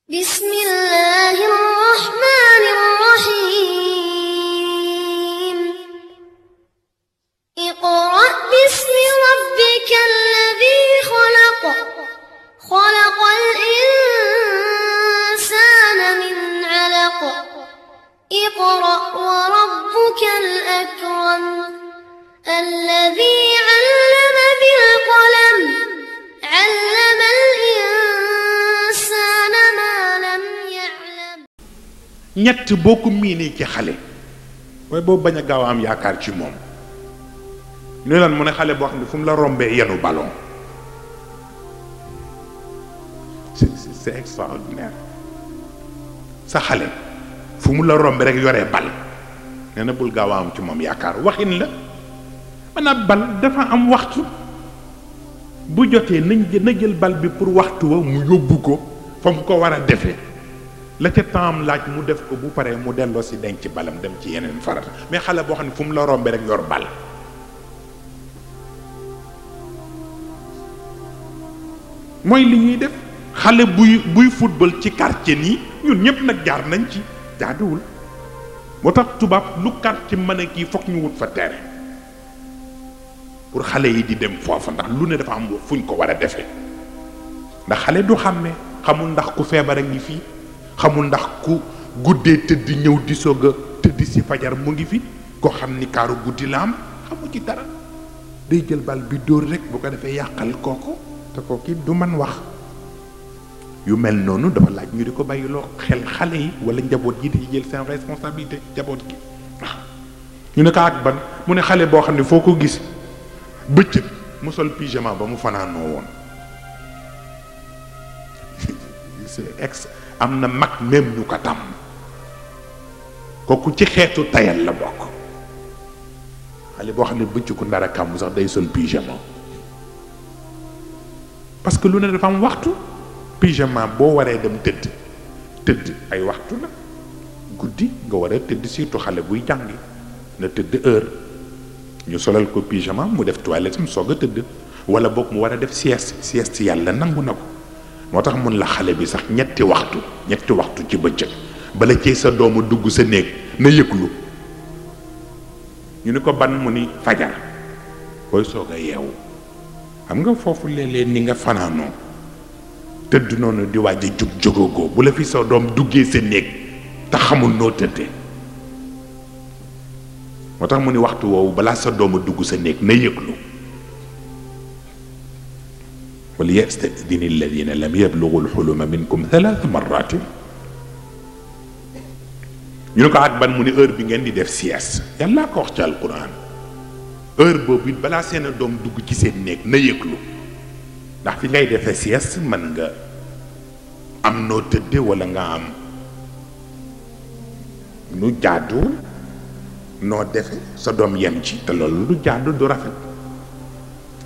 بسم الله الرحمن الرحيم اقرأ باسم ربك الذي خلق خلق الإنسان من علق اقرأ وربك الأكرم الذي علم بالقلم علم الإنسان ما لم يعلم ñett boo ko miinee ci xale mooy boobu bañ a gaaw a am yaakaar ci moom ñu lan mu ne xale boo xam ne fu mu la rombee yenu ballon c'est extraordinaire sa xale fu mu la rombe rek yoree bal nee na bul gaaw a am ci moom yaakaar waxin la maanaam bal dafa am waxtu bu jotee na jël bal bi pour waxtu wa mu yóbbu ko fa mu ko war a defee la ca temps laaj mu def ko bu paree mu delloo si denc balam dem ci yeneen farata mais xale boo xam ne fu mu la rombe rek yor bal mooy li ñuy def xale buy football ci quartier nii ñun ñëpp nag jaar nañ ci jaaduwul moo tax tubaab lu quartier mën a kii foog ñu wut fa terrain pour xale yi di dem foofa ndax lu ne dafa am fuñ ko war a defee ndax xale du xàmmee xamul ndax ku feebar a ngi fii xamul ndax ku guddee tëdd ñëw di soog a tëdd si fajar mu ngi fi ko xam ni kaaru guddi la am xamu ci dara day jël bal bi dóor rek bu ko defee yàqal kooku te kooku du man wax yu mel noonu dafa laaj ñu di ko bàyyiloo xel xale yi wala njaboot yi di jël seen responsabilité njaboot gi waaw ñu ne ko ak ban mu ne xale boo xam ne foo ko gis bëccëg mu sol pyjama ba mu fanaanoo woon c'est ex am na mag même ñu ko tàmm kooku ci xeetu tayal la bokk xale boo xam ne bëccëgu ndara kàmm sax day sol pyjama parce que lu ne dafa am waxtu pyjama boo waree dem tëdd ay waxtu la guddi nga war a tëdd surtout xale buy jàngi na tëdd heure ñu solal ko pyjama mu def toilette mu soog a tëdd wala boog mu war a def sieste yàlla nangu na ko moo tax mun la xale bi sax ñetti waxtu ci bëccëg bala ci sa doomu dugg sa néeg na yëglu ñu ni ko ban mu ni fajar booy soog a yeewu xam nga foofu léeg-léeg ni nga fanaanoo tëdd noonu di waaj a jógagoo bu la fi sa doom duggee sa néeg te xamul noo tëddee moo tax mu ni waxtu woowu balaa sa dooma dugg sa néeg na yëglu wal yastadini alladina lam yablugu alxuluma minkum thalatha marratin ñu ne ko ak ban mu ni heure bi ngeen di def sieste yàlla ko wax ci alquran heure boobu it balaa seen doom dugg ci seen néeg na yëglu ndax fi ngay defee sieste mën nga am noo tëdde wala nga am nu jaaduwul noo defe sa doom yem ci te loolu du jaadu du rafet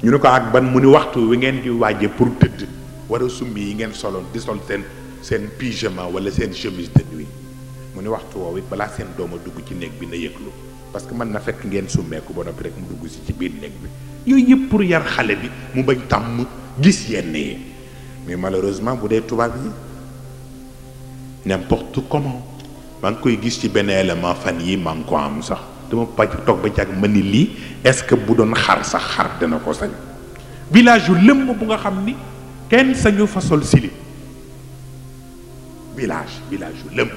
ñu ne ko ak ban mu ni waxtu wi ngeen di waaje pour tëdd war a summi yi ngeen soloon di sol seen pyjama wala seen chemise de nuit mu ni waxtu woowu it balaa seen doom a dugg ci néeg bi na yëglu parce que mën na fekk ngeen summeeku ba noppi rek mu dugg si ci biir néeg bi yooyu yëpp pour yar xale bi mu bañ tàmm gis yenn yi mais malheureusement bu dee tubaab yi n'importe comment maa ngi koy gis ci benn élément fan yi maa ngi ko am sax dama toog ba jàgg ma ni lii est-ce que bu doon xar sax xar dana ko sañ village yu lëmm bu nga xam ni kenn sañu fa sol silib village yu lëmm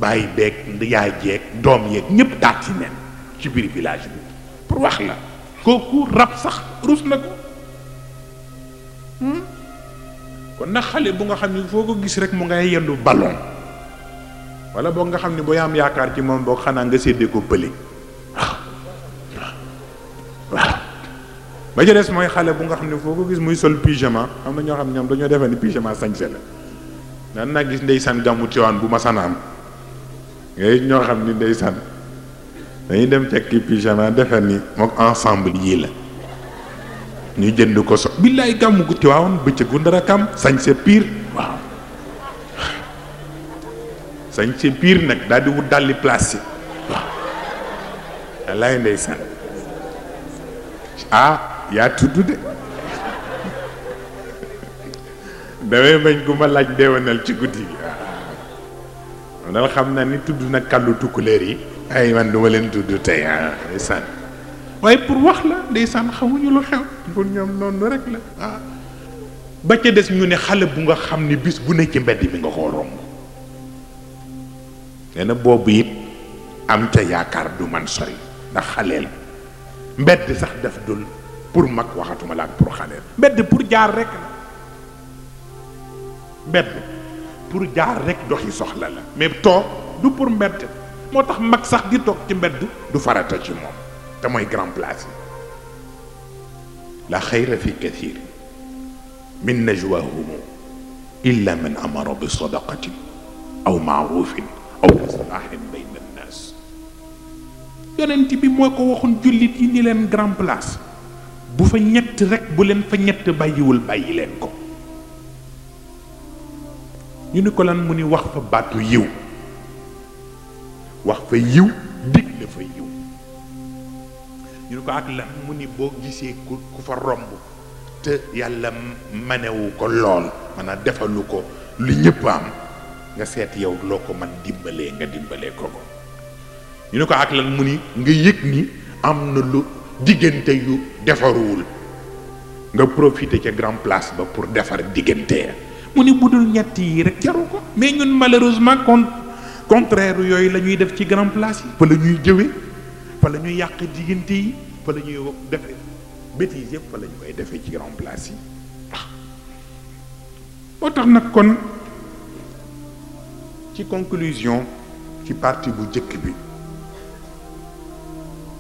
bàyyi beeg yaay jeeg doom yeeg ñëpp daat ci nen ci biir village bi pour wax la kooku rab sax rus na ko kon nag xale bu nga xam ni foo ko gis rek mu ngay yendu ballon wala boog nga xam ni booy am yaakaar ci moom boog xanaa nga séddee ko pële waaw ba ca des mooy xale bu nga xam ne foo ko gis muy sol pyjama am na ñoo xam ne ñoom dañoo defee ni pyjama sañse la daan naa gis ndeysaan gàmmu Tiwaawan bu ma sanaam ngay ñoo xam ni ndeysaan dañuy dem tekki pyjama defee ni mook ensemble yii la ñu jënd ko so billaay gàmmu gu Tiwaawan bëccëgu ndara kam sañse pire waaw sañ ci biir nag daal di wut dalli place yi waaw wallaay ndeysaan yaa tudd de damay bañ ku ma laaj ndeewanal ci guddi gi waaw dal xam naa ni tudd na kàllu tukkuleer yi ay man duma leen tudd tey ndeysaan waaye pour wax la ndeysaan xamuñu lu xew pour ñoom noonu rek la ba ca des ñu ne xale bu nga xam ni bis bu ne ci mbedd mi nga koo romb nee na boobu it am ca yaakaar du man sori ndax xaleel mbedd sax def dul pour mag waxatuma la ak pour xaleel mbedd pour jaar rek la mbedd pour jaar rek doxi soxla la mais toog du pour mbedd moo tax mag sax di toog ci mbedd du farata ci moom te mooy grand place yi la xayra fi kathir min najwahum illa man amara bi sadaqatin aw maarufin aw islaahin bayna annaas yonent bi moo ko waxoon jullit yi ni leen grand place bu fa ñett rek bu leen fa ñett bàyyiwul bàyyi leen ko ñu ni ko lan mu ni wax fa baatu yiw wax fa yiw digle fa yiw ñu ni ko ak lan mu ni boo gisee ku fa romb te yàlla manewu ko lool maanaam defalu ko lu ñëpp am nga seet yow loo ko man dimbalee nga dimbalee ko ñu ni ko ak lan mu ni nga yëg ni am na lu diggante yu defaruwul nga profité ca grand place ba pour defar diggante mu ni budul ñett yi rek jaru ko mais ñun malheureusement contraire yooyu la ñuy def ci grand place yi fa la ñuy jëwee fa la ñuy yàq diggante yi fa la ñuy defee bêtises yëpp fa la ñu koy defee ci grand place yi moo tax nag kon ci conclusion ci partie bu jëkk bi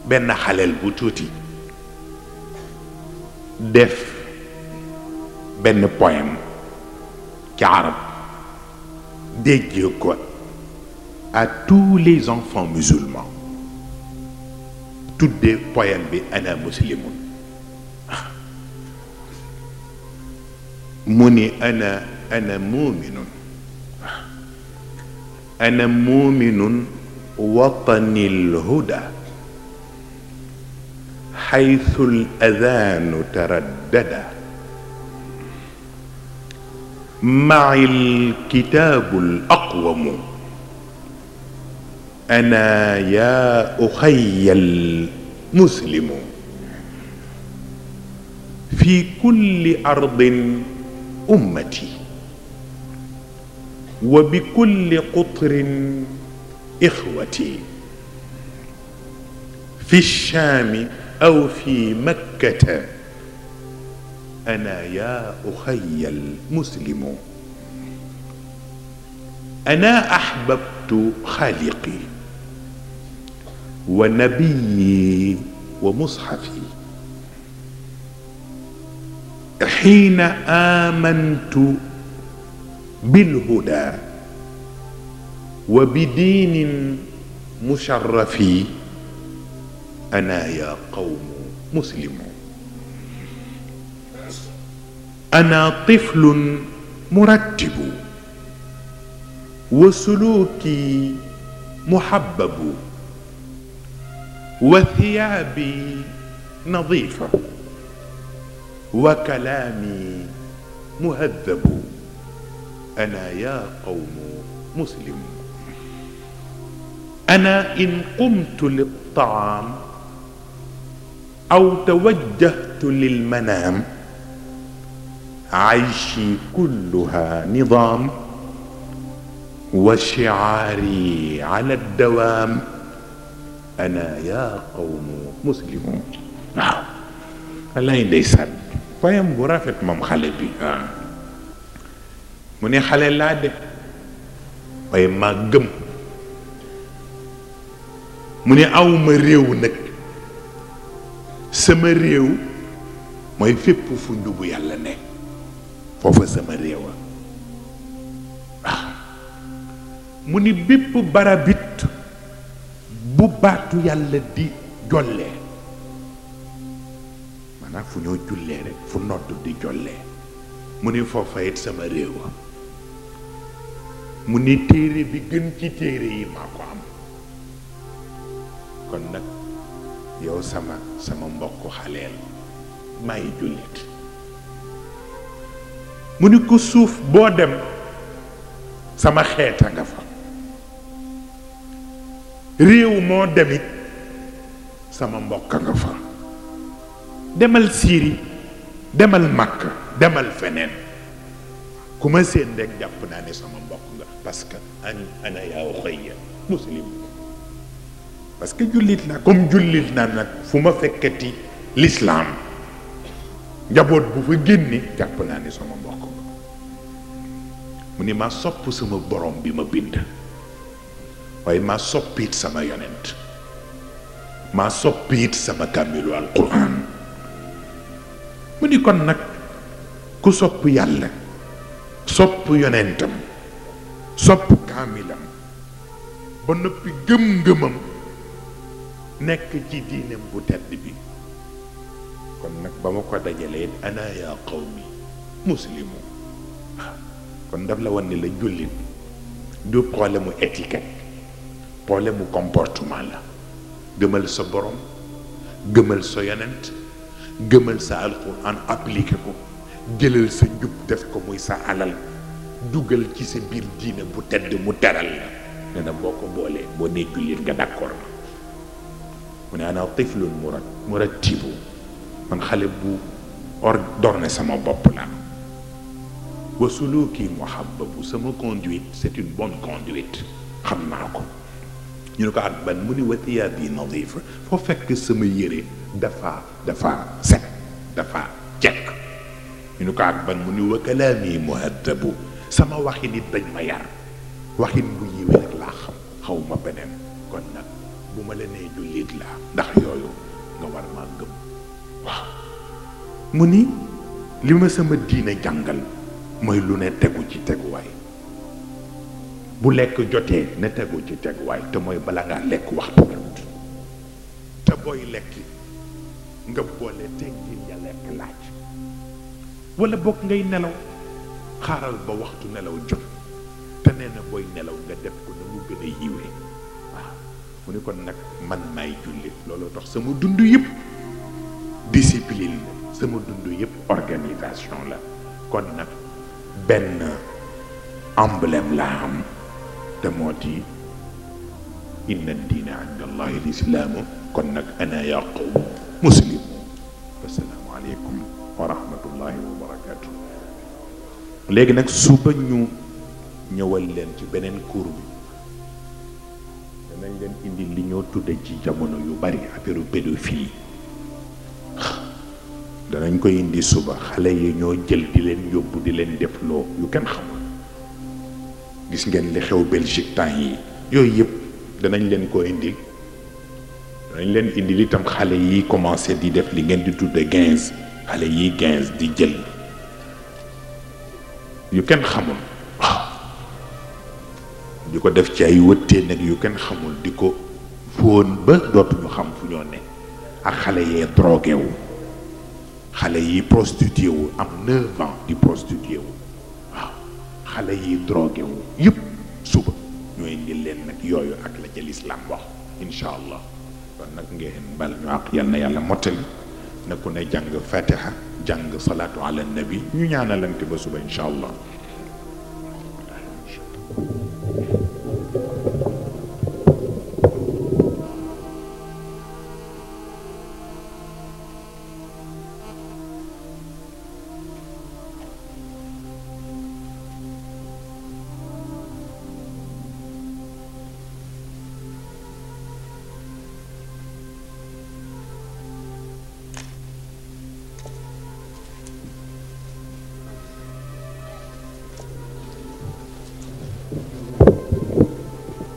benn xaleel bu tuuti def benn poème ci arab dédié ko à tous les enfants musulmans tuddee poème bi ana muslimun mu ni ana muminun ana muminun watanil huda حيث الأذان تردد معي الكتاب الأقوم أنا يا أخي المسلم في كل أرض أمتي وبكل قطر إخوتي في الشام أو في مكة أنا يا أخي المسلم أنا أحببت خالقي ونبيي ومصحفي حين آمنت بالهدى وبدين مشرف أنا يا قوم مسلم أنا طفل مرتب وسلوكي محبب وثيابي نظيفة وكلامي مهذب أنا يا قوم مسلم أنا إن قمت للطعام أو توجهت للمنام عيشي كلها نظام وشعاري على الدوام أنا يا قوم مسلمون الله ndeysaan poème bu rafet moom xale bi mu ne xale laa de waaye maa gëm mu ne awma réew nag sama réew mooy fépp fu njubu yàlla ne foofa sama réewa mu ni bépp barabit bu baatu yàlla di jollee maanaam fu ñoo jullee rek fu nodd di jollee mu ni foofa it sama réewa mu ni téere bi gën ci téere yi maa ko am kon nag yow sama mbokku xaleel maay jullit mu ni ko suuf boo dem sama xeeta nga fa réew moo demit sama mbokk nga fa demal Syrie demal Makka demal feneen ku ma seen rek jàpp naa ne sama mbokk nga parce que ana yaa xëyya muslim parce que jullit la comme jullit naa nag fu ma fekkati l'islam njaboot bu fa génne jàpp naa ne sama mbokk nga mu ni maa sopp sama borom bi ma bind waaye maa soppiit sama yonent maa soppiit sama kamilu alquran mu ni kon nag ku sopp yàlla sopp yonentam sopp kaamilam ba noppi gëm-ngëmam nekk ci diineem bu tedd bi kon nag ba ma ko dajalee ana yaa qawmi muslimu kon daf la wan ni la jullit du problème mu étiquette problème mu comportement la gëmal sa borom gëmal sa yonent gëmal sa alquran appliqué ko jëlal sa njub def ko muy sa alal dugal ci sa biir diine bu tedd mu teral la ne na boo ko boolee boo nee jullit nga d'accord na mu ne ana tiflun murattibu man xale bu ordonné sama bopp la wa suluki muhabbabu sama conduite c'est une bonne conduite xam naa ko ñu ne ko at ban mu ni wa thiyaabi nadifa foo fekk sama yére dafa set dafa jekk ñu ne ko at ban mu ni wa kalaami muhaddabu sama waxin it dañ ma yar waxin bu yiwee rek laa xaw ma beneen kon nag bu ma la nee jullit laa ndax yooyu nga war maa gëm waaw mu ni li ma sama diina jàngal mooy lu ne tegu ci teguwaay bu lekk jotee ne tegu ci teguwaay te mooy bala ngaa lekk waxtu jot te booy lekk nga boole teggin ya lekk laaj wala bokk ngay nelaw xaaral ba waxtu nelaw jot te nee na booy nelaw nga def ko na mu gën a yiwee waaw mu ni kon nag man maay jullit looloo tax sama dund yëpp discipline la sama dund yëpp organisation la kon nag benn emblème laa am te moo di inna diina inda allahi lislaamu kon nag ana yaa qawm muslim assalaamu aleykum wa rahmatullahi wa barakatuh léegi nag suba ñu ñëwal leen ci beneen cours bi danañ leen indi li ñoo tudde ci jamono yu bari affaire pédophilie danañ koy indi suba xale yi ñoo jël di leen yóbbu di leen def loo yu kenn xamul gis ngeen li xew Belgique temps yi yooyu yëpp danañ leen ko indi danañ leen indi itam xale yi commencé di def li ngeen di tudde 15 xale yi 15 di jël yu kenn xamul waaw di ko def ci ay wëttee nag yu kenn xamul di ko fóon ba dootuñu xam fu ñoo ne ak xale yee drogué wu xale yi prostitué wu am 9 ans di prostitué wu waaw xale yi drogué wu yëpp suba ñooy indi leen nag yooyu ak la ca lislaam wax incha allah kon nag ngeen bal ñu ak yal na yàlla mottali na ku ne jàng fatiha jàng salaatu ala nabi ñu ñaanalante ba suba incha allah